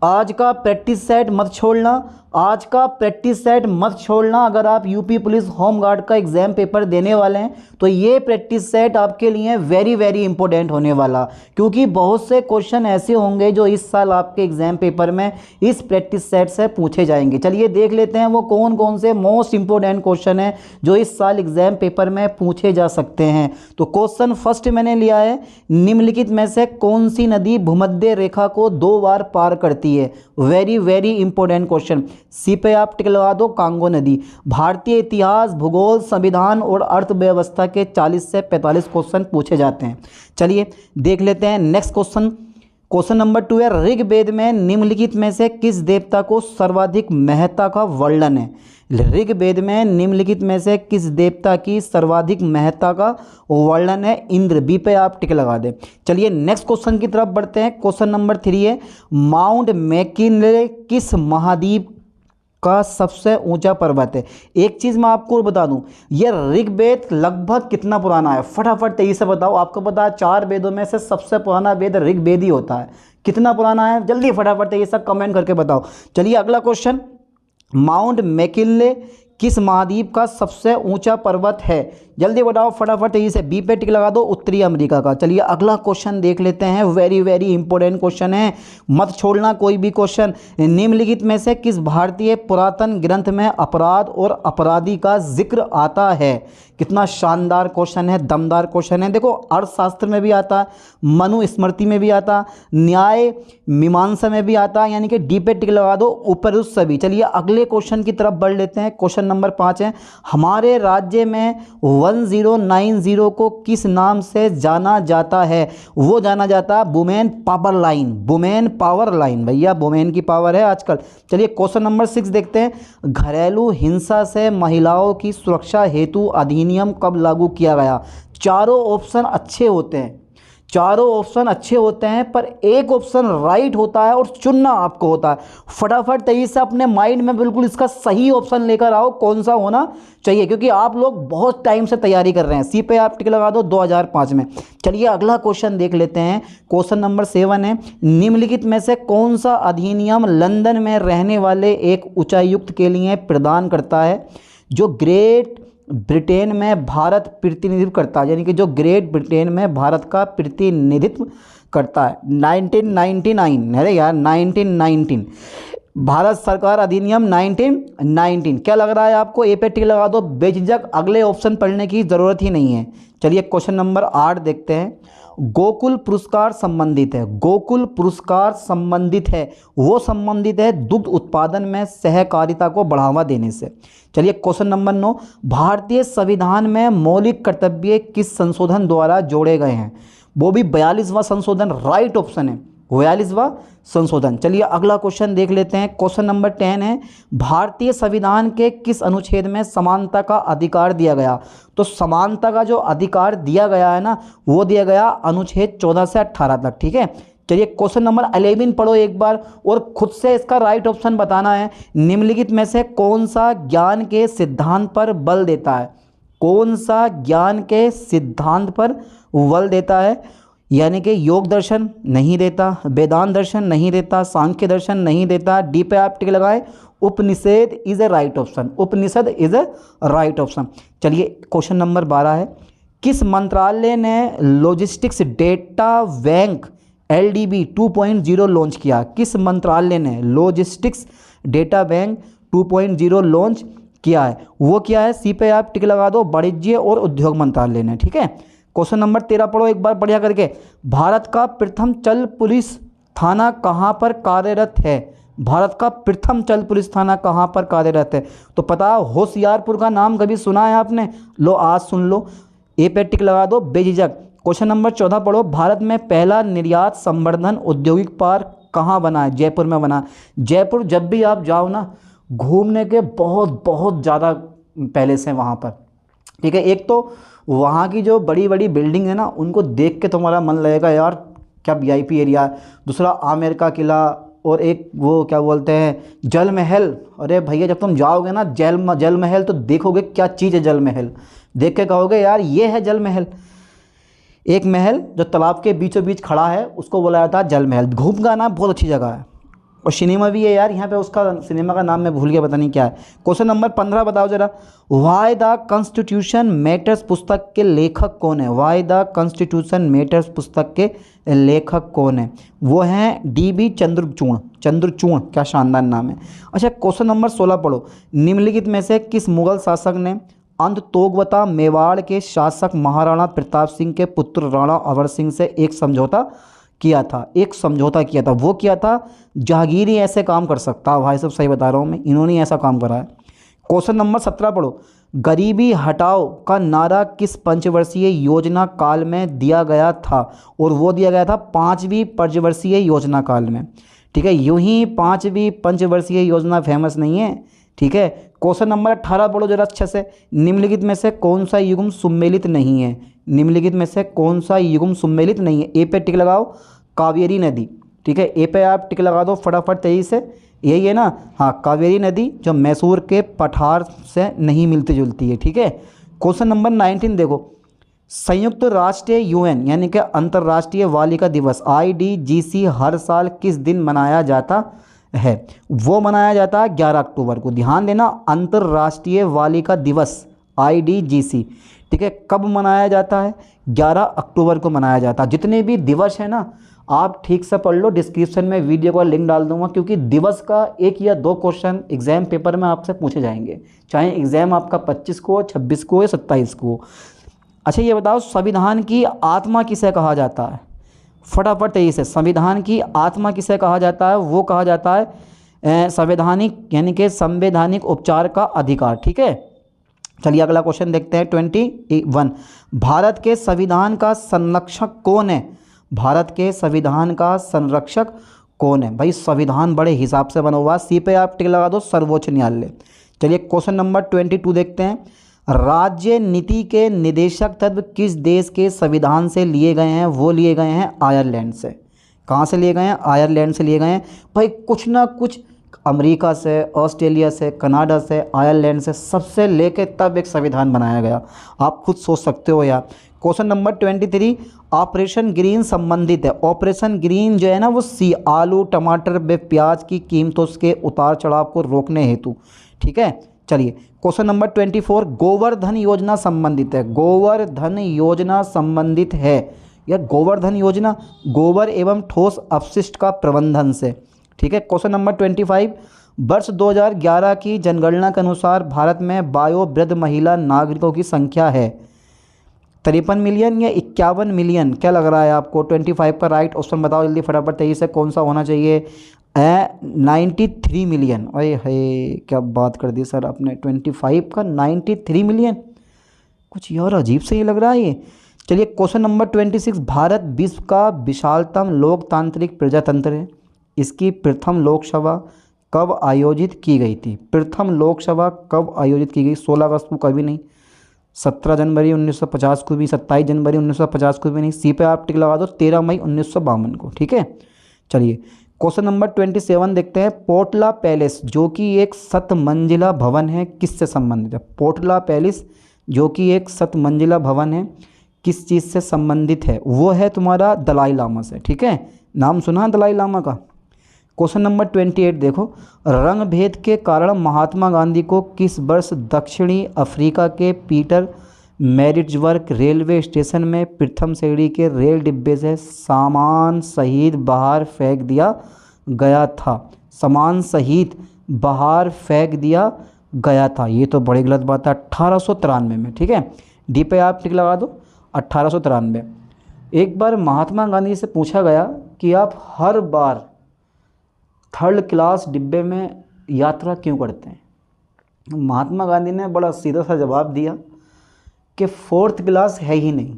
आज का practice set मत छोड़ना, आज का प्रैक्टिस सेट मत छोड़ना। अगर आप यूपी पुलिस होम गार्ड का एग्ज़ाम पेपर देने वाले हैं तो ये प्रैक्टिस सेट आपके लिए वेरी वेरी इंपॉर्टेंट होने वाला, क्योंकि बहुत से क्वेश्चन ऐसे होंगे जो इस साल आपके एग्ज़ाम पेपर में इस प्रैक्टिस सेट से पूछे जाएंगे। चलिए देख लेते हैं वो कौन कौन से मोस्ट इंपॉर्टेंट क्वेश्चन हैं जो इस साल एग्ज़ाम पेपर में पूछे जा सकते हैं। तो क्वेश्चन फर्स्ट मैंने लिया है, निम्नलिखित में से कौन सी नदी भूमध्य रेखा को 2 बार पार करती है। Very very important question. C पे आप टिक लगा दो, कांगो नदी। भारतीय इतिहास, भूगोल, संविधान और अर्थव्यवस्था के 40 से 45 क्वेश्चन पूछे जाते हैं। चलिए देख लेते हैं नेक्स्ट क्वेश्चन। क्वेश्चन नंबर 2 है, ऋग्वेद में निम्नलिखित में से किस देवता को सर्वाधिक महत्ता का वर्णन है। ऋग्वेद में निम्नलिखित में से किस देवता की सर्वाधिक महत्ता का वर्णन है। इंद्र। बी पे आप टिक लगा दें। चलिए नेक्स्ट क्वेश्चन की तरफ बढ़ते हैं। क्वेश्चन नंबर 3 है, माउंट मैकिनले किस महाद्वीप का सबसे ऊंचा पर्वत है। एक चीज़ मैं आपको बता दूं, ये ऋग्वेद लगभग कितना पुराना है, फटाफट तेजी से बताओ। आपको पता है 4 वेदों में से सबसे पुराना वेद ऋग्वेद ही होता है। कितना पुराना है, जल्दी फटाफट तेजी से कमेंट करके बताओ। चलिए अगला क्वेश्चन, माउंट मैकिनले किस महाद्वीप का सबसे ऊंचा पर्वत है। जल्दी बताओ फटाफट तेजी से। बी पे टिक लगा दो, उत्तरी अमेरिका का। चलिए अगला क्वेश्चन देख लेते हैं, वेरी वेरी इंपॉर्टेंट क्वेश्चन है, मत छोड़ना कोई भी क्वेश्चन। निम्नलिखित में से किस भारतीय पुरातन ग्रंथ में अपराध और अपराधी का जिक्र आता है। कितना शानदार क्वेश्चन है, दमदार क्वेश्चन है। देखो अर्थशास्त्र में भी आता है, मनुस्मृति में भी आता, न्याय मीमांसा में भी आता, यानी कि डी पे टिक लगा दो, उपरुक्त सभी। चलिए अगले क्वेश्चन की तरफ बढ़ लेते हैं। क्वेश्चन नंबर 5 है, हमारे राज्य में 1090 को किस नाम से जाना जाता है। वो जाना जाता है women power line. Women power line, भैया वुमेन की पावर है आजकल। चलिए क्वेश्चन नंबर 6 देखते हैं, घरेलू हिंसा से महिलाओं की सुरक्षा हेतु अधिनियम कब लागू किया गया। चारों ऑप्शन अच्छे होते हैं, चारों ऑप्शन अच्छे होते हैं, पर एक ऑप्शन राइट होता है और चुनना आपको होता है। फटाफट तेजी से अपने माइंड में बिल्कुल इसका सही ऑप्शन लेकर आओ, कौन सा होना चाहिए, क्योंकि आप लोग बहुत टाइम से तैयारी कर रहे हैं। सी पे आप टिक लगा दो, 2005 में। चलिए अगला क्वेश्चन देख लेते हैं। क्वेश्चन नंबर 7 है, निम्नलिखित में से कौन सा अधिनियम लंदन में रहने वाले एक उच्चायुक्त के लिए प्रदान करता है जो ग्रेट ब्रिटेन में भारत प्रतिनिधित्व करता है, यानी कि जो ग्रेट ब्रिटेन में भारत का प्रतिनिधित्व करता है। 1999, अरे यार 1919, भारत सरकार अधिनियम 1919। क्या लग रहा है आपको, ए पे टिक लगा दो, बेझिझक अगले ऑप्शन पढ़ने की ज़रूरत ही नहीं है। चलिए क्वेश्चन नंबर 8 देखते हैं, गोकुल पुरस्कार संबंधित है। गोकुल पुरस्कार संबंधित है, वो संबंधित है दुग्ध उत्पादन में सहकारिता को बढ़ावा देने से। चलिए क्वेश्चन नंबर 9, भारतीय संविधान में मौलिक कर्तव्य किस संशोधन द्वारा जोड़े गए हैं। वो भी 42वां संशोधन राइट ऑप्शन है, 42वां संशोधन। चलिए अगला क्वेश्चन देख लेते हैं। क्वेश्चन नंबर 10 है, भारतीय संविधान के किस अनुच्छेद में समानता का अधिकार दिया गया। तो समानता का जो अधिकार दिया गया है ना, वो दिया गया अनुच्छेद 14 से 18 तक। ठीक है, चलिए क्वेश्चन नंबर 11 पढ़ो एक बार और खुद से इसका राइट ऑप्शन बताना है। निम्नलिखित में से कौन सा ज्ञान के सिद्धांत पर बल देता है। कौन सा ज्ञान के सिद्धांत पर बल देता है, यानी कि योग दर्शन नहीं देता, वेदांत दर्शन नहीं देता, सांख्य दर्शन नहीं देता। डी पे आप टिक लगाए, Upanishad is a right option, Upanishad is a right option. चलिए क्वेश्चन नंबर 12 है, किस मंत्रालय ने logistics data bank LDB 2.0 launch किया। किस मंत्रालय ने लॉजिस्टिक्स डेटा बैंक 2.0 लॉन्च किया है, वो क्या है। सी पे आप टिक लगा दो, वाणिज्य और उद्योग मंत्रालय ने। ठीक है, क्वेश्चन नंबर 13 पढ़ो एक बार बढ़िया करके, भारत का प्रथम चल पुलिस थाना कहाँ पर कार्यरत है। भारत का प्रथम चल पुलिस थाना कहाँ पर कार्यरत है। तो पता, होशियारपुर का नाम कभी सुना है आपने, लो आज सुन लो, ए पे टिक लगा दो बेझिझक। क्वेश्चन नंबर 14 पढ़ो, भारत में पहला निर्यात संवर्धन औद्योगिक पार्क कहाँ बना है। जयपुर में बना। जयपुर जब भी आप जाओ ना, घूमने के बहुत बहुत ज़्यादा पैलेस हैं वहाँ पर। ठीक है, एक तो वहाँ की जो बड़ी बड़ी बिल्डिंग है ना, उनको देख के तुम्हारा मन लगेगा यार क्या VIP एरिया है। दूसरा आमेर का किला, और एक वो क्या बोलते हैं जल महल। अरे भैया जब तुम जाओगे ना जल महल तो देखोगे क्या चीज़ है। जल महल देख के कहोगे यार ये है जल महल। एक महल जो तालाब के बीचों बीच खड़ा है उसको बोला जाता है जल महल। घूम का ना बहुत अच्छी जगह है, और सिनेमा भी है यार यहाँ पे, उसका सिनेमा का नाम मैं भूल गया, पता नहीं क्या है। क्वेश्चन नंबर 15 बताओ जरा, वाई द कॉन्स्टिट्यूशन मैटर्स पुस्तक के लेखक कौन है? वाई द कॉन्स्टिट्यूशन मैटर्स पुस्तक के लेखक कौन है? वो हैं DB चंद्रचूड़। चंद्रचूड़, क्या शानदार नाम है। अच्छा, क्वेश्चन नंबर 16 पढ़ो, निम्नलिखित में से किस मुगल शासक ने अंततोगवता मेवाड़ के शासक महाराणा प्रताप सिंह के पुत्र राणा अवर सिंह से एक समझौता किया था? एक समझौता किया था, वो किया था जहांगीर ही ऐसे काम कर सकता, भाई साहब सही बता रहा हूँ मैं, इन्होंने ऐसा काम करा है। क्वेश्चन नंबर 17 पढ़ो, गरीबी हटाओ का नारा किस पंचवर्षीय योजना काल में दिया गया था? और वो दिया गया था 5वीं पंचवर्षीय योजना काल में। ठीक है, यूं ही 5वीं पंचवर्षीय योजना फेमस नहीं है। ठीक है, क्वेश्चन नंबर 18 पढ़ो जरा अच्छे से, निम्नलिखित में से कौन सा युग्म सम्मिलित नहीं है? निम्नलिखित में से कौन सा युग्म सम्मिलित नहीं है? ए पे टिक लगाओ, कावेरी नदी। ठीक है, ए पे आप टिक लगा दो फटाफट तेजी से, यही है ना? हाँ, कावेरी नदी जो मैसूर के पठार से नहीं मिलती जुलती है। ठीक है, क्वेश्चन नंबर 19 देखो, संयुक्त राष्ट्र UN यानी कि अंतर्राष्ट्रीय बालिका दिवस IDGC हर साल किस दिन मनाया जाता है? वो मनाया जाता है 11 अक्टूबर को। ध्यान देना, अंतर्राष्ट्रीय बालिका दिवस IDGC, ठीक है, कब मनाया जाता है? 11 अक्टूबर को मनाया जाता है। जितने भी दिवस है ना, आप ठीक से पढ़ लो, डिस्क्रिप्शन में वीडियो का लिंक डाल दूंगा, क्योंकि दिवस का 1 या 2 क्वेश्चन एग्जाम पेपर में आपसे पूछे जाएंगे, चाहे एग्जाम आपका 25 को, 26 को या 27 को। अच्छा, ये बताओ, संविधान की आत्मा किसे कहा जाता है? फटाफट तेजी से, संविधान की आत्मा किसे कहा जाता है? वो कहा जाता है संवैधानिक यानी कि संवैधानिक उपचार का अधिकार। ठीक है, चलिए अगला क्वेश्चन देखते हैं 21। भारत के संविधान का संरक्षक कौन है? भारत के संविधान का संरक्षक कौन है? भाई संविधान बड़े हिसाब से बना हुआ, सी पे आप टिक लगा दो, सर्वोच्च न्यायालय। चलिए क्वेश्चन नंबर 22 देखते हैं, राज्य नीति के निदेशक तत्व किस देश के संविधान से लिए गए हैं? वो लिए गए हैं आयरलैंड से। कहाँ से लिए गए हैं? आयरलैंड से लिए गए हैं। भाई कुछ ना कुछ अमेरिका से, ऑस्ट्रेलिया से, कनाडा से, आयरलैंड से, सबसे लेके तब एक संविधान बनाया गया। आप खुद सोच सकते हो यार। क्वेश्चन नंबर 23, ऑपरेशन ग्रीन संबंधित है। ऑपरेशन ग्रीन जो है ना, वो आलू, टमाटर व प्याज की कीमतों के उतार चढ़ाव को रोकने हेतु। ठीक है, चलिए क्वेश्चन नंबर 24, गोवर्धन योजना संबंधित है। गोवर्धन योजना संबंधित है या गोवर्धन योजना गोबर एवं ठोस अपशिष्ट का प्रबंधन से। ठीक है, क्वेश्चन नंबर 25, वर्ष 2011 की जनगणना के अनुसार भारत में वयोवृद्ध महिला नागरिकों की संख्या है 53 मिलियन या 51 मिलियन? क्या लग रहा है आपको? 25 का राइट ऑप्शन बताओ जल्दी फटाफट तेजी से, कौन सा होना चाहिए? 93 मिलियन। अरे है, क्या बात कर दी सर आपने, 25 का 93 मिलियन, कुछ यार अजीब से ही लग रहा है ये। चलिए क्वेश्चन नंबर 26, भारत विश्व का विशालतम लोकतांत्रिक प्रजातंत्र है। इसकी प्रथम लोकसभा कब आयोजित की गई थी? प्रथम लोकसभा कब आयोजित की गई? 16 अगस्त को कभी नहीं, 17 जनवरी 1950 को भी, 27 जनवरी 1950 को भी नहीं। सी पे आप टिक लगा दो, 13 मई 1952 को। ठीक है, चलिए क्वेश्चन नंबर 27 देखते हैं, पोटला पैलेस जो कि एक 7 मंजिला भवन है, किससे संबंधित है? पोटला पैलेस जो कि एक 7 मंजिला भवन है, किस चीज़ से संबंधित है? वो है तुम्हारा दलाई लामा से। ठीक है, नाम सुना है दलाई लामा का? क्वेश्चन नंबर 28 देखो, रंग भेद के कारण महात्मा गांधी को किस वर्ष दक्षिणी अफ्रीका के पीटर मैरिट्सबर्ग रेलवे स्टेशन में प्रथम श्रेणी के रेल डिब्बे से सामान सहित बाहर फेंक दिया गया था? सामान सहित बाहर फेंक दिया गया था, ये तो बड़ी गलत बात है। 1893 में। ठीक है, डी पे आप टिक लगा दो, 1893। एक बार महात्मा गांधी से पूछा गया कि आप हर बार 3rd क्लास डिब्बे में यात्रा क्यों करते हैं? महात्मा गांधी ने बड़ा सीधा सा जवाब दिया कि 4th क्लास है ही नहीं,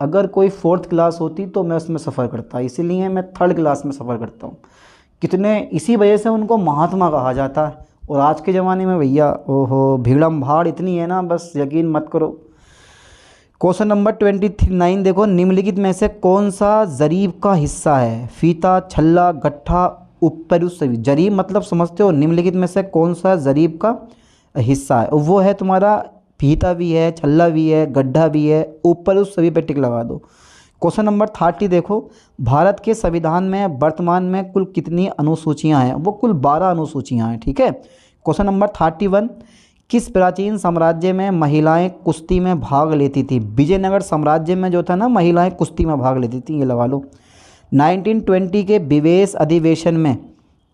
अगर कोई 4th क्लास होती तो मैं उसमें सफ़र करता, इसीलिए मैं 3rd क्लास में सफ़र करता हूँ। कितने, इसी वजह से उनको महात्मा कहा जाता है। और आज के ज़माने में भैया ओहो भीड़म भाड़ इतनी है ना, बस यकीन मत करो। क्वेश्चन नंबर 29 देखो, निम्नलिखित में से कौन सा जरीब का हिस्सा है? फीता, छल्ला, गट्ठा, उपरुसवी। जरीब मतलब समझते हो, निम्नलिखित में से कौन सा जरीब का हिस्सा है? वो है तुम्हारा फीता भी है, छल्ला भी है, गड्ढा भी है, उपरुसवी पे टिक लगा दो। क्वेश्चन नंबर 30 देखो, भारत के संविधान में वर्तमान में कुल कितनी अनुसूचियां हैं? वो कुल 12 अनुसूचियां हैं, ठीक है। क्वेश्चन नंबर 31, किस प्राचीन साम्राज्य में महिलाएं कुश्ती में भाग लेती थी? विजयनगर साम्राज्य में जो था ना, महिलाएं कुश्ती में भाग लेती थी, ये लगा लो। 1920 के विवेश अधिवेशन में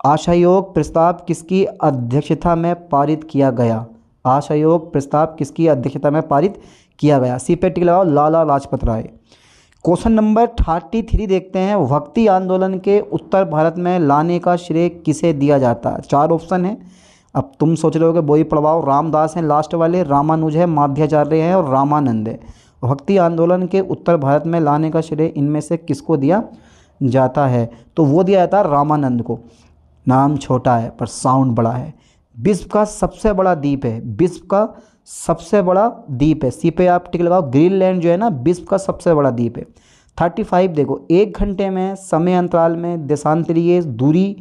असहयोग प्रस्ताव किसकी अध्यक्षता में पारित किया गया? असहयोग प्रस्ताव किसकी अध्यक्षता में पारित किया गया? सी पे टिक लगाओ, लाला लाजपत राय। क्वेश्चन नंबर 33 देखते हैं, भक्ति आंदोलन के उत्तर भारत में लाने का श्रेय किसे दिया जाता है? 4 ऑप्शन है। अब तुम सोच रहे हो कि बोई पड़वाओ, रामदास हैं लास्ट वाले, रामानुज है, माध्याचार्य हैं और रामानंद है। भक्ति आंदोलन के उत्तर भारत में लाने का श्रेय इनमें से किसको दिया जाता है? तो वो दिया जाता है रामानंद को। नाम छोटा है पर साउंड बड़ा है। विश्व का सबसे बड़ा द्वीप है, विश्व का सबसे बड़ा द्वीप है। सी पे आप टिक लगाओ, ग्रीनलैंड जो है ना, विश्व का सबसे बड़ा द्वीप है। 35 देखो, 1 घंटे में समय अंतराल में देशांतरीय दूरी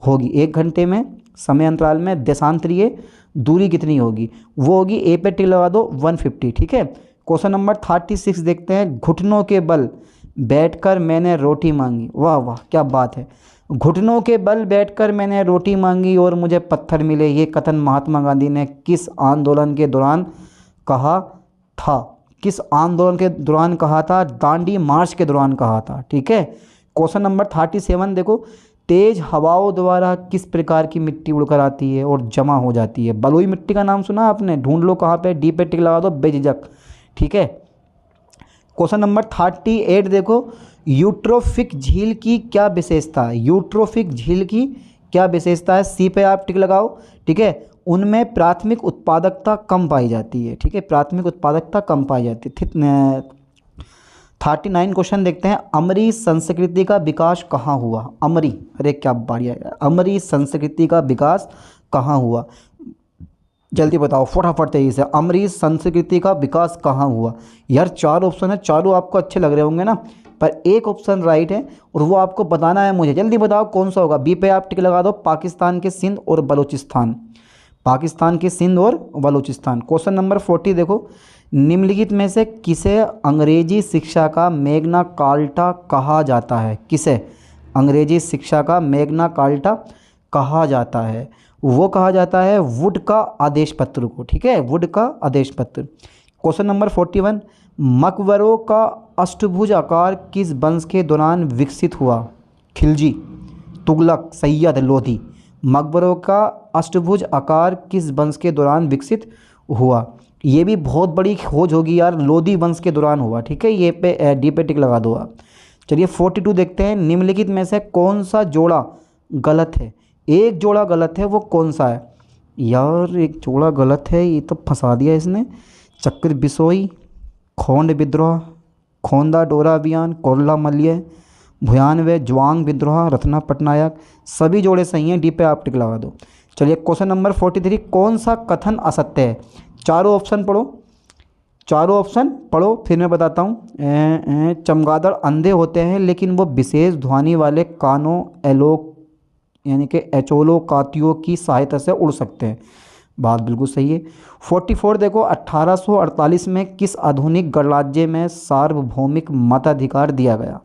होगी, 1 घंटे में समय अंतराल में देशांतरीय दूरी कितनी होगी? वो होगी, ए पे टिक लगा दो, 150, ठीक है। क्वेश्चन नंबर 36 देखते हैं, घुटनों के बल बैठकर मैंने रोटी मांगी। वाह वाह, क्या बात है। घुटनों के बल बैठकर मैंने रोटी मांगी और मुझे पत्थर मिले, ये कथन महात्मा गांधी ने किस आंदोलन के दौरान कहा था? किस आंदोलन के दौरान कहा था? दांडी मार्च के दौरान कहा था, ठीक है। क्वेश्चन नंबर 37 देखो, तेज हवाओं द्वारा किस प्रकार की मिट्टी उड़कर आती है और जमा हो जाती है? बलुई मिट्टी का नाम सुना आपने? ढूंढ लो कहाँ पे, डी पे टिक लगा दो बेझिझक, ठीक है। क्वेश्चन नंबर 38 देखो, यूट्रोफिक झील की क्या विशेषता है? यूट्रोफिक झील की क्या विशेषता है? सी पे आप टिक लगाओ, ठीक है। उनमें प्राथमिक उत्पादकता कम पाई जाती है, ठीक है, प्राथमिक उत्पादकता कम पाई जाती है। 39 क्वेश्चन देखते हैं, अमरी संस्कृति का विकास कहाँ हुआ? अमरी, अरे क्या बढ़िया है, अमरी संस्कृति का विकास कहाँ हुआ? जल्दी बताओ फटाफट तेजी से, अमरी संस्कृति का विकास कहाँ हुआ? यार 4 ऑप्शन है, चारों आपको अच्छे लग रहे होंगे ना, पर एक ऑप्शन राइट है और वो आपको बताना है मुझे। जल्दी बताओ कौन सा होगा? बी पे आप टिक लगा दो, पाकिस्तान के सिंध और बलूचिस्तान, पाकिस्तान के सिंध और बलूचिस्तान। क्वेश्चन नंबर 40 देखो, निम्नलिखित में से किसे अंग्रेजी शिक्षा का मैग्ना कार्टा कहा जाता है? किसे अंग्रेजी शिक्षा का मैग्ना कार्टा कहा जाता है? वो कहा जाता है वुड का आदेश पत्र को, ठीक है, वुड का आदेश पत्र। क्वेश्चन नंबर 41, मकबरों का अष्टभुज आकार किस वंश के दौरान विकसित हुआ? खिलजी, तुगलक, सैयद, लोधी। मकबरों का अष्टभुज आकार किस वंश के दौरान विकसित हुआ? ये भी बहुत बड़ी खोज होगी यार, लोधी वंश के दौरान हुआ, ठीक है। ये पे डी पे टिक लगा दो आप। चलिए 42 देखते हैं, निम्नलिखित में से कौन सा जोड़ा गलत है? एक जोड़ा गलत है, वो कौन सा है? यार एक जोड़ा गलत है, ये तो फंसा दिया इसने। चक्र बिसोई, खोंड विद्रोह, खोंदा डोरा अभियान, कोरला मल्य, भुयानवे, ज्वांग विद्रोह, रत्ना पटनायक, सभी जोड़े सही हैं, डी पे आप टिक लगा दो। चलिए क्वेश्चन नंबर 43, कौन सा कथन असत्य है? चारों ऑप्शन पढ़ो, चारों ऑप्शन पढ़ो, फिर मैं बताता हूँ। चमगादड़ अंधे होते हैं लेकिन वो विशेष ध्वनि वाले कानों एलोक यानी कि एचोलोकातियों की सहायता से उड़ सकते हैं। बात बिल्कुल सही है। 44 देखो, 1848 में किस आधुनिक गणराज्य में सार्वभौमिक मताधिकार दिया गया?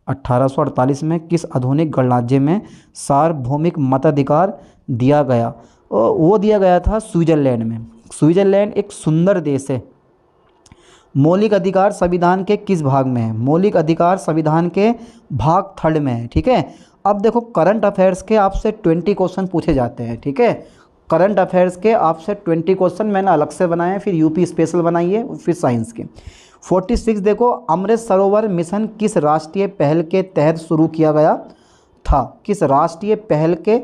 1848 में किस आधुनिक गणराज्य में सार्वभौमिक मताधिकार दिया गया? वो दिया गया था स्विट्जरलैंड में। स्विट्जरलैंड एक सुंदर देश है। मौलिक अधिकार संविधान के किस भाग में है? मौलिक अधिकार संविधान के भाग 3 में है, ठीक है। अब देखो करंट अफेयर्स के आपसे 20 क्वेश्चन पूछे जाते हैं, ठीक है। करंट अफेयर्स के आपसे 20 क्वेश्चन मैंने अलग से बनाए हैं, फिर यूपी स्पेशल बनाइए, फिर साइंस के। 46 देखो, अमृत सरोवर मिशन किस राष्ट्रीय पहल के तहत शुरू किया गया था? किस राष्ट्रीय पहल के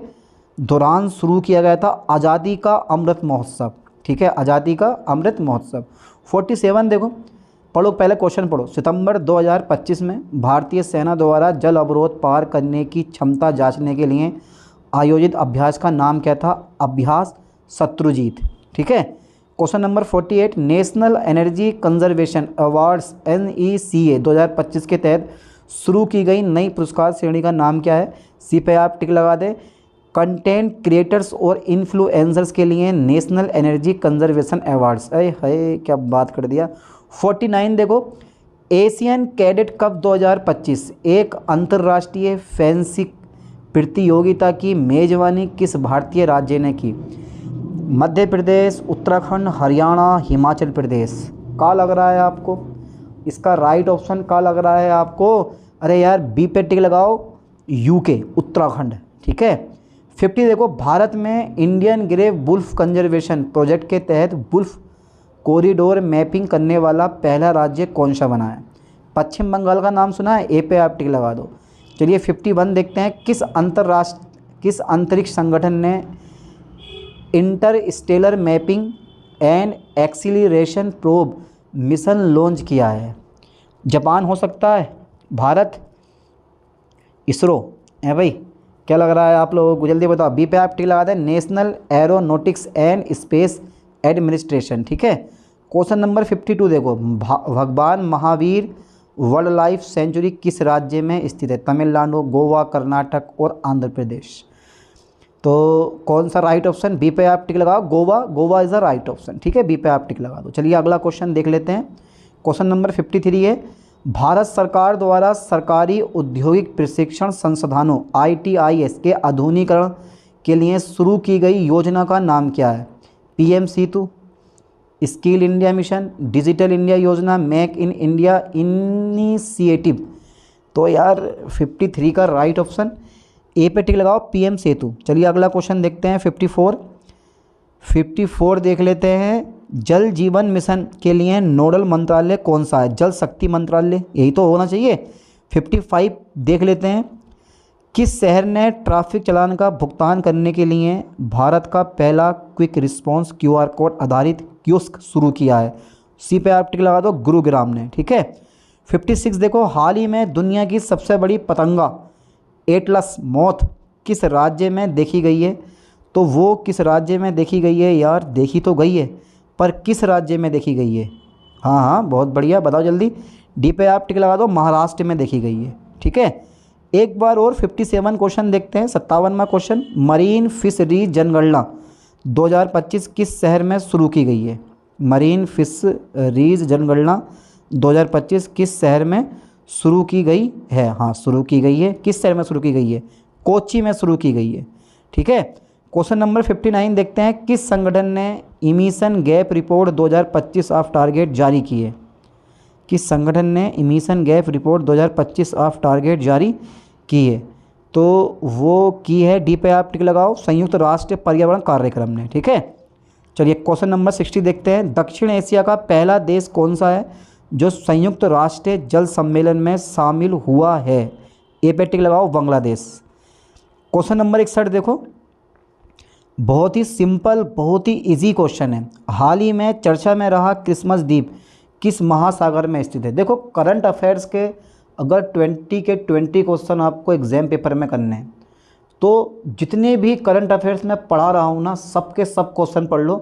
दौरान शुरू किया गया था? आज़ादी का अमृत महोत्सव, ठीक है, आज़ादी का अमृत महोत्सव। 47 देखो, पढ़ो पहले क्वेश्चन पढ़ो। सितंबर 2025 में भारतीय सेना द्वारा जल अवरोध पार करने की क्षमता जांचने के लिए आयोजित अभ्यास का नाम क्या था? अभ्यास शत्रुजीत, ठीक है। Question number 48, national energy conservation awards NECA 2025 के तहत शुरू की गई नई पुरस्कार श्रेणी का नाम क्या है? सी पे आप टिक लगा दे। कंटेंट क्रिएटर्स और इन्फ्लुएंसर्स के लिए नेशनल एनर्जी कंजर्वेशन अवार्ड्स। अरे है क्या बात कर दिया। 49 देखो, एशियन कैडेट कप 2025 एक अंतर्राष्ट्रीय फेंसिंग प्रतियोगिता की मेजबानी किस भारतीय राज्य ने की? मध्य प्रदेश, उत्तराखंड, हरियाणा, हिमाचल प्रदेश। क्या लग रहा है आपको? इसका राइट ऑप्शन क्या लग रहा है आपको? अरे यार बी पे टिक लगाओ, यूके, उत्तराखंड। ठीक है। 50 देखो, भारत में Indian grey wolf conservation project के तहत वुल्फ कॉरिडोर मैपिंग करने वाला पहला राज्य कौन सा बना है? पश्चिम बंगाल का नाम सुना है? ए पे आप टिक लगा दो। चलिए 51 देखते हैं, किस अंतरिक्ष संगठन ने Interstellar mapping and acceleration probe mission launch किया है? जापान हो सकता है, भारत, इसरो है भाई? क्या लग रहा है आप लोगों को? जल्दी बताओ। बी पे आप टिक लगा दें, national aeronautics and space administration. ठीक है। क्वेश्चन नंबर 52 देखो, भगवान महावीर वाइल्ड लाइफ सेंचुरी किस राज्य में स्थित है? तमिलनाडु, गोवा, कर्नाटक और आंध्र प्रदेश। तो कौन सा राइट ऑप्शन? बी पे आप टिक लगाओ, Goa is the right option. ठीक है, बी पे आप टिक लगा दो। चलिए अगला क्वेश्चन देख लेते हैं। क्वेश्चन नंबर 53 है, भारत सरकार द्वारा सरकारी औद्योगिक प्रशिक्षण संस्थानों ITIS के आधुनिकीकरण के लिए शुरू की गई योजना का नाम क्या है? PM Setu, skill India mission, digital India योजना, मेक इन इंडिया इनिशिएटिव। तो यार 53 का राइट ऑप्शन ए पे टिक लगाओ, PM सेतु। चलिए अगला क्वेश्चन देखते हैं 54 देख लेते हैं। जल जीवन मिशन के लिए नोडल मंत्रालय कौन सा है? जल शक्ति मंत्रालय, यही तो होना चाहिए। 55 देख लेते हैं, किस शहर ने ट्रैफिक चालान का भुगतान करने के लिए भारत का पहला क्विक रिस्पांस QR कोड आधारित कियोस्क शुरू किया है? सी पे आप टिक लगा दो, गुरुग्राम ने। ठीक है। 56 देखो, हाल ही में दुनिया की सबसे बड़ी पतंगा एटलस मॉथ किस राज्य में देखी गई है? तो वो किस राज्य में देखी गई है यार? देखी तो गई है, पर किस राज्य में देखी गई है? हाँ, बहुत बढ़िया, बताओ जल्दी। डी पे आप टिक लगा दो, महाराष्ट्र में देखी गई है। ठीक है। एक बार और 57 क्वेश्चन देखते हैं। 57वां क्वेश्चन, मरीन फिशरीज जनगणना 2025 किस शहर में शुरू की गई है? मरीन फिशरीज जनगणना 2025 किस शहर में शुरू की गई है? हाँ, शुरू की गई है। किस शहर में शुरू की गई है? कोच्चि में शुरू की गई है। ठीक है। क्वेश्चन नंबर 59 देखते हैं, किस संगठन ने emission gap report 2025 of target जारी की है? किस संगठन ने emission gap report 2025 of target जारी की है? तो वो की है, डी पे आप टिक लगाओ, संयुक्त राष्ट्र पर्यावरण कार्यक्रम ने। ठीक है। चलिए क्वेश्चन नंबर 60 देखते हैं, दक्षिण एशिया का पहला देश कौन सा है जो संयुक्त राष्ट्र जल सम्मेलन में शामिल हुआ है? ए पे टिक लगाओ, बांग्लादेश। क्वेश्चन नंबर 61 देखो, बहुत ही सिंपल, बहुत ही इजी क्वेश्चन है। हाल ही में चर्चा में रहा क्रिसमस द्वीप किस महासागर में स्थित है? देखो करंट अफेयर्स के अगर 20 के 20 क्वेश्चन आपको एग्जाम पेपर में करने हैं तो जितने भी करंट अफेयर्स मैं पढ़ा रहा हूँ ना, सबके सब क्वेश्चन पढ़ लो,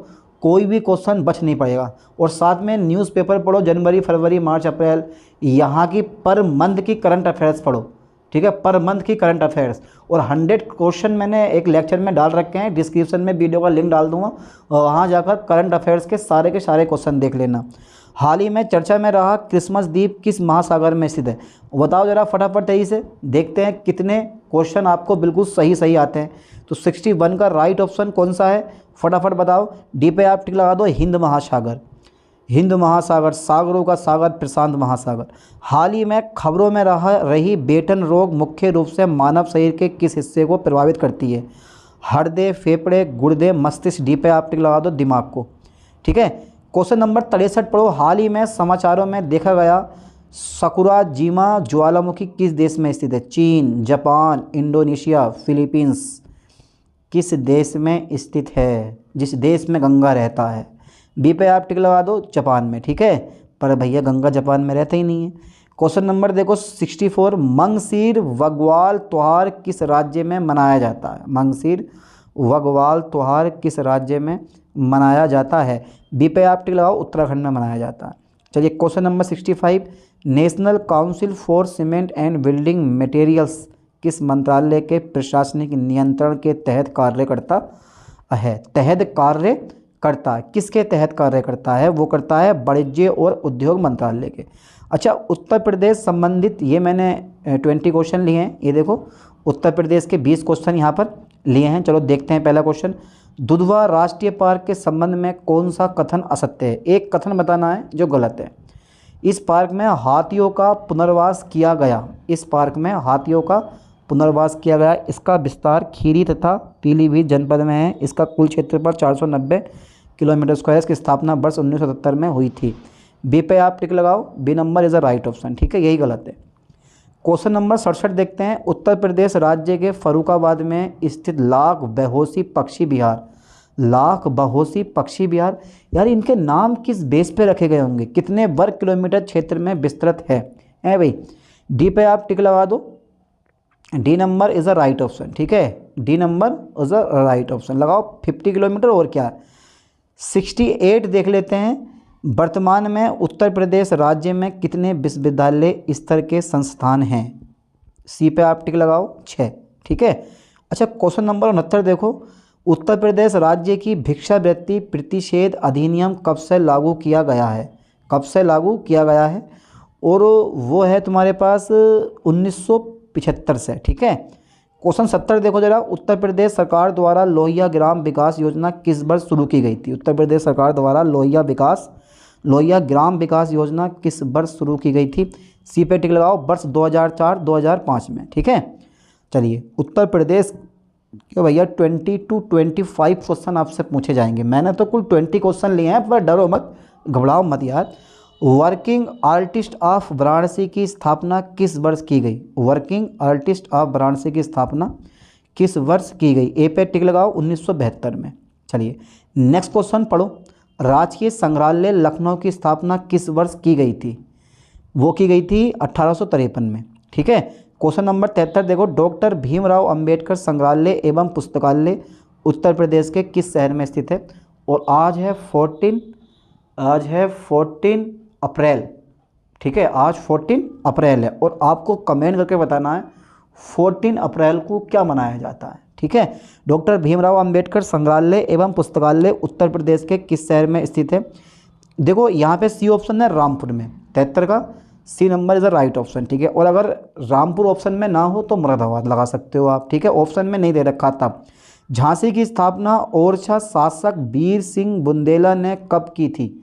कोई भी क्वेश्चन बच नहीं पड़ेगा। और साथ में न्यूज़पेपर पढ़ो, जनवरी, फरवरी, मार्च, अप्रैल, यहाँ की पर मंथ की करंट अफेयर्स पढ़ो। ठीक है, पर मंथ की करंट अफेयर्स। और 100 क्वेश्चन मैंने एक लेक्चर में डाल रखे हैं, डिस्क्रिप्शन में वीडियो का लिंक डाल दूंगा, और वहाँ जाकर करंट अफेयर्स के सारे क्वेश्चन देख लेना। हाल ही में चर्चा में रहा क्रिसमस द्वीप किस महासागर में स्थित है? बताओ जरा फटाफट तेजी से, देखते हैं कितने क्वेश्चन आपको बिल्कुल सही आते हैं। तो 61 का राइट ऑप्शन कौन सा है? फटाफट बताओ। डी पे आप टिक लगा दो, हिंद महासागर। हिंद महासागर, सागरों का सागर, प्रशांत महासागर। हाल ही में खबरों में रही बेटन रोग मुख्य रूप से मानव शरीर के किस हिस्से को प्रभावित करती है? हृदय, फेफड़े, गुर्दे, मस्तिष्क। डी पे आप टिक लगा दो, दिमाग को। ठीक है। क्वेश्चन नंबर 63 पढ़ो, हाल ही में समाचारों में देखा गया सकुराजिमा ज्वालामुखी किस देश में स्थित है? चीन, जापान, इंडोनेशिया, फिलीपींस। किस देश में स्थित है? जिस देश में गंगा रहता है। बी पे आप टिक लगा दो, जापान में। ठीक है, पर भैया गंगा जापान में रहता ही नहीं है। क्वेश्चन नंबर देखो 64, मंगसीर वगवाल त्योहार किस राज्य में मनाया जाता है? मंगसीर वगवाल त्योहार किस राज्य में मनाया जाता है? बी पे आप टिक लगाओ, उत्तराखंड में मनाया जाता है। चलिए question number 65, national council for cement and building materials किस मंत्रालय के प्रशासनिक नियंत्रण के तहत कार्य करता है? किसके तहत कार्य करता है? वो करता है वाणिज्य और उद्योग मंत्रालय के। अच्छा, उत्तर प्रदेश संबंधित ये मैंने 20 क्वेश्चन लिए हैं। ये देखो उत्तर प्रदेश के 20 क्वेश्चन यहाँ पर लिए हैं। चलो देखते हैं पहला क्वेश्चन। दुधवा राष्ट्रीय पार्क के संबंध में कौन सा कथन असत्य है? एक कथन बताना है जो गलत है। इस पार्क में हाथियों का पुनर्वास किया गया। इस पार्क में हाथियों का पुनर्वास किया गया। इसका विस्तार खीरी तथा पीलीभीत जनपद में है। इसका कुल क्षेत्रफल 490 किलोमीटर स्क्वायर। इसकी स्थापना वर्ष 1977 में हुई थी। बी पे आप टिक लगाओ। B number is a right option. ठीक है, यही गलत है। क्वेश्चन नंबर 67 देखते हैं। उत्तर प्रदेश राज्य के फर्रुखाबाद में स्थित लाख बहोसी पक्षी विहार। लाख बहोसी पक्षी विहार, यार इनके नाम किस बेस पे रखे गए होंगे? कितने वर्ग किलोमीटर क्षेत्र में विस्तृत है भाई? डी पे आप टिक लगा दो। D number is a right option. ठीक है, D number is a right option लगाओ। 50 किलोमीटर और क्या। 68 देख लेते हैं। वर्तमान में उत्तर प्रदेश राज्य में कितने विश्वविद्यालय स्तर के संस्थान हैं? सी पे आप टिक लगाओ 6। ठीक है। अच्छा, क्वेश्चन नंबर 69 देखो। उत्तर प्रदेश राज्य की भिक्षावृत्ति प्रतिषेध अधिनियम कब से लागू किया गया है? कब से लागू किया गया है? और वो है तुम्हारे पास 1975 से। ठीक है। क्वेश्चन 70 देखो जरा। उत्तर प्रदेश सरकार द्वारा लोहिया ग्राम विकास योजना किस वर्ष शुरू की गई थी? उत्तर प्रदेश सरकार द्वारा लोहिया ग्राम विकास योजना किस वर्ष शुरू की गई थी? सी पे टिक लगाओ। वर्ष 2004-2005 में। ठीक है। चलिए, उत्तर प्रदेश के भैया 20 to 25 क्वेश्चन आपसे पूछे जाएंगे। मैंने तो कुल 20 क्वेश्चन लिए हैं, पर डरो मत, घबराओ मत यार। वर्किंग आर्टिस्ट ऑफ वाराणसी की स्थापना किस वर्ष की गई? वर्किंग आर्टिस्ट ऑफ वाराणसी की स्थापना किस वर्ष की गई? ए पे टिक लगाओ। 1972 में। चलिए नेक्स्ट क्वेश्चन पढ़ो। राजकीय संग्रहालय लखनऊ की स्थापना किस वर्ष की गई थी? वो की गई थी 1853 में। ठीक है। क्वेश्चन नंबर 73 देखो। डॉक्टर भीमराव अंबेडकर संग्रहालय एवं पुस्तकालय उत्तर प्रदेश के किस शहर में स्थित है? और आज है 14 अप्रैल। ठीक है, आज 14 अप्रैल है और आपको कमेंट करके बताना है 14 अप्रैल को क्या मनाया जाता है। ठीक है। डॉक्टर भीमराव अंबेडकर संग्रहालय एवं पुस्तकालय उत्तर प्रदेश के किस शहर में स्थित है? देखो यहाँ पे सी ऑप्शन है रामपुर में। 73 का C number is a right option. ठीक है। और अगर रामपुर ऑप्शन में ना हो तो मुरादाबाद लगा सकते हो आप। ठीक है, ऑप्शन में नहीं दे रखा था। झांसी की स्थापना ओरछा शासक वीर सिंह बुंदेला ने कब की थी?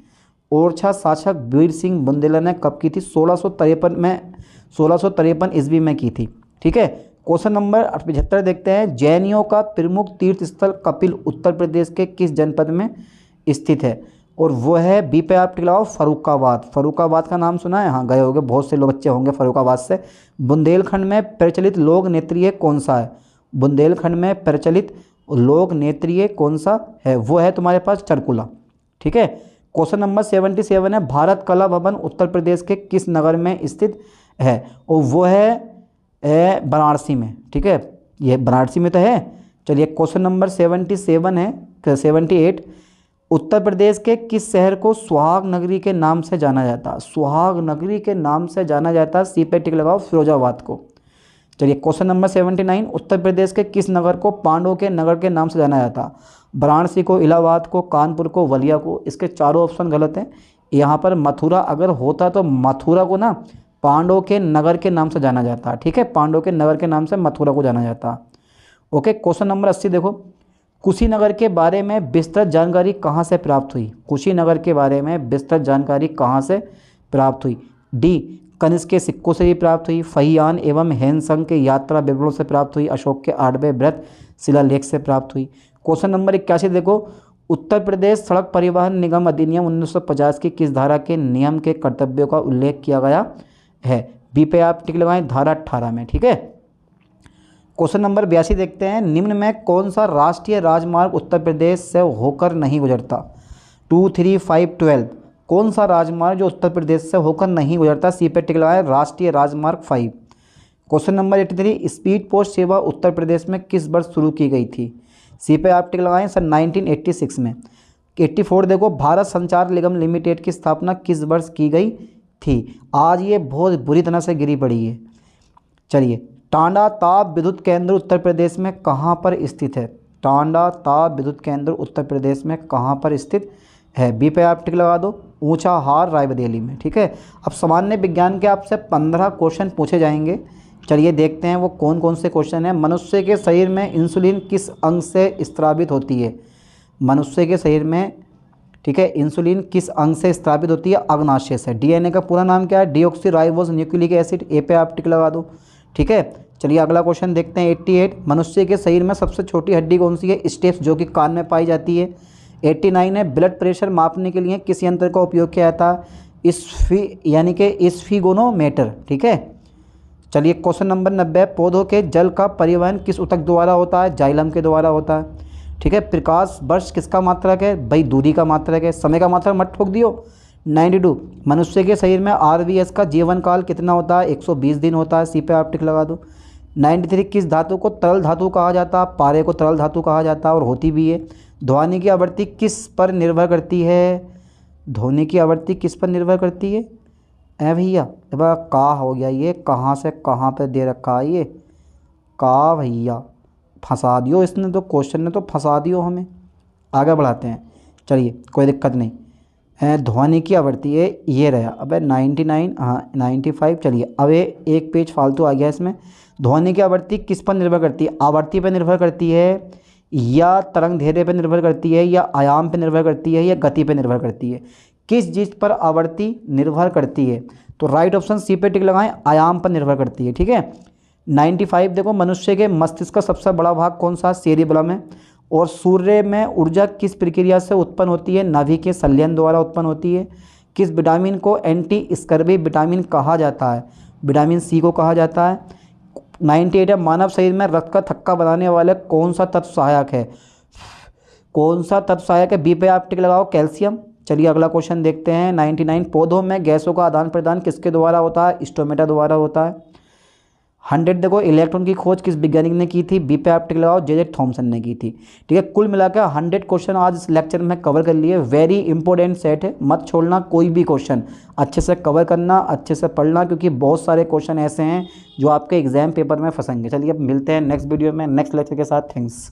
ओरछा शासक वीर सिंह बुंदेला ने कब की थी? 1653 ईस्वी में की थी। ठीक है। क्वेश्चन नंबर 75 देखते हैं। जैनियों का प्रमुख तीर्थ स्थल कपिल उत्तर प्रदेश के किस जनपद में स्थित है? और वो है बी पे आप टिक लगाओ। फर्रुखाबाद। फर्रुखाबाद का नाम सुना है? हाँ, गए होंगे, बहुत से लोग बच्चे होंगे फर्रुखाबाद से। बुंदेलखंड में प्रचलित लोक नृत्य कौन सा है? बुंदेलखंड में प्रचलित लोक नृत्य कौन सा है? वो है तुम्हारे पास चरकुला। ठीक है। क्वेश्चन नंबर 77 है। भारत कला भवन उत्तर प्रदेश के किस नगर में स्थित है? और वो है वाराणसी में। ठीक है, ये वाराणसी में तो है। चलिए क्वेश्चन नंबर 77 है 78। उत्तर प्रदेश के किस शहर को सुहाग नगरी के नाम से जाना जाता? सुहाग नगरी के नाम से जाना जाता। सी पे टिक लगाओ। फिरोजाबाद को। चलिए क्वेश्चन नंबर 79। उत्तर प्रदेश के किस नगर को पांडवों के नगर के नाम से जाना जाता? वाराणसी को, इलाहाबाद को, कानपुर को, बलिया को। इसके चारों ऑप्शन गलत हैं। यहाँ पर मथुरा अगर होता तो मथुरा को ना पांडवों के नगर के नाम से जाना जाता। ठीक है, पांडवों के नगर के नाम से मथुरा को जाना जाता। ओके। क्वेश्चन नंबर 80 देखो। कुशीनगर के बारे में विस्तृत जानकारी कहाँ से प्राप्त हुई? कुशीनगर के बारे में विस्तृत जानकारी कहाँ से प्राप्त हुई? डी कनिष्क के सिक्कों से ही प्राप्त हुई, फहियान एवं हैनसंग के यात्रा विवरणों से प्राप्त हुई, अशोक के 8वें व्रत शिलालेख से प्राप्त हुई। क्वेश्चन नंबर 81 देखो। उत्तर प्रदेश सड़क परिवहन निगम अधिनियम 1950 की किस धारा के नियम के कर्तव्यों का उल्लेख किया गया है? बी पे आप टिक लगाएं। धारा 18 में। ठीक है। क्वेश्चन नंबर 82 देखते हैं। निम्न में कौन सा राष्ट्रीय राजमार्ग उत्तर प्रदेश से होकर नहीं गुजरता? 2, 3, 5, 12 कौन सा राजमार्ग जो उत्तर प्रदेश से होकर नहीं गुजरता? सी पे टिक लगाएं। राष्ट्रीय राजमार्ग 5। Question number 83। स्पीड पोस्ट सेवा उत्तर प्रदेश में किस वर्ष शुरू की गई थी? सी पे आप टिक लगाएं। सर 1986 में। 84 देखो। भारत संचार निगम लिमिटेड की स्थापना किस वर्ष की गई थी? आज ये बहुत बुरी तरह से गिरी पड़ी है। चलिए, टांडा ताप विद्युत केंद्र उत्तर प्रदेश में कहाँ पर स्थित है? टांडा ताप विद्युत केंद्र उत्तर प्रदेश में कहाँ पर स्थित है, बी पे आप टिक लगा दो। ऊंचाहार रायबरेली में, ठीक है। अब सामान्य विज्ञान के आपसे 15 क्वेश्चन पूछे जाएंगे। चलिए देखते हैं वो कौन कौन से क्वेश्चन हैं। मनुष्य के शरीर में इंसुलिन किस अंग से स्रावित होती है? मनुष्य के शरीर में, ठीक है, इंसुलिन किस अंग से स्रावित होती है? अग्नाशय से। डीएनए का पूरा नाम क्या है? Deoxyribose nucleic acid. ए पे आप टिक लगा दो, ठीक है। चलिए अगला क्वेश्चन देखते हैं। 88, मनुष्य के शरीर में सबसे छोटी हड्डी कौन सी है? स्टेप्स, जो कि कान में पाई जाती है। 89 है, ब्लड प्रेशर मापने के लिए किस यंत्र का उपयोग किया जाता है? यानी कि स्फिगोनोमीटर, ठीक है। चलिए क्वेश्चन नंबर 90, पौधों के जल का परिवहन किस ऊतक द्वारा होता है? जाइलम के द्वारा होता है, ठीक है। प्रकाश वर्ष किसका मात्रक है? भाई दूरी का मात्रक है। समय का मात्रक मत ठोक दियो। 92, मनुष्य के शरीर में आरबीएस का जीवन काल कितना होता है? 120 दिन होता है। सी पे आप टिक लगा दो। 93, किस धातु को तरल धातु कहा जाता है? पारे को तरल धातु कहा जाता है और होती भी है। ध्वनि की आवृत्ति किस पर निर्भर करती है? ध्वनि की आवृत्ति किस पर निर्भर करती है? भैया का हो गया ये, कहाँ से कहाँ पे दे रखा है ये? का भैया फंसा दियो इसने तो, क्वेश्चन ने तो फंसा दियो हमें। आगे बढ़ाते हैं, चलिए कोई दिक्कत नहीं है। ध्वनि की आवृत्ति है ये रहा। अबे 99, हाँ 95। चलिए अब एक पेज फालतू आ गया इसमें। ध्वनि की आवृत्ति किस पर निर्भर करती है? आवृत्ति पर निर्भर करती है, या तरंग धैर्य पर निर्भर करती है, या आयाम पर निर्भर करती है, या गति पर निर्भर करती है? किस चीज़ पर आवृत्ति निर्भर करती है? तो राइट ऑप्शन सी पे टिक लगाएं, आयाम पर निर्भर करती है, ठीक है। 95, देखो मनुष्य के मस्तिष्क का सबसे बड़ा भाग कौन सा? सेरिबेलम है। और सूर्य में ऊर्जा किस प्रक्रिया से उत्पन्न होती है? नाभिकीय संलयन द्वारा उत्पन्न होती है। किस विटामिन को एंटी स्कर्वी विटामिन कहा जाता है? विटामिन सी को कहा जाता है। 98 है, मानव शरीर में रक्त का थक्का बनाने वाले कौन सा तत्व सहायक है? कौन सा तत्व सहायक है? बी पे आप टिक लगाओ, कैल्शियम। चलिए अगला क्वेश्चन देखते हैं। 99, पौधों में गैसों का आदान प्रदान किसके द्वारा होता है? स्टोमेटा द्वारा होता है। 100, देखो इलेक्ट्रॉन की खोज किस वैज्ञानिक ने की थी? बी पे आप टिक लगाओ, जे थॉमसन ने की थी, ठीक है। कुल मिलाकर 100 क्वेश्चन आज इस लेक्चर में कवर कर लिए। वेरी इंपॉर्टेंट सेट है, मत छोड़ना कोई भी क्वेश्चन, अच्छे से कवर करना, अच्छे से पढ़ना, क्योंकि बहुत सारे क्वेश्चन ऐसे हैं जो आपके एग्जाम पेपर में फंसेंगे। चलिए अब मिलते हैं नेक्स्ट वीडियो में नेक्स्ट लेक्चर के साथ। थैंक्स।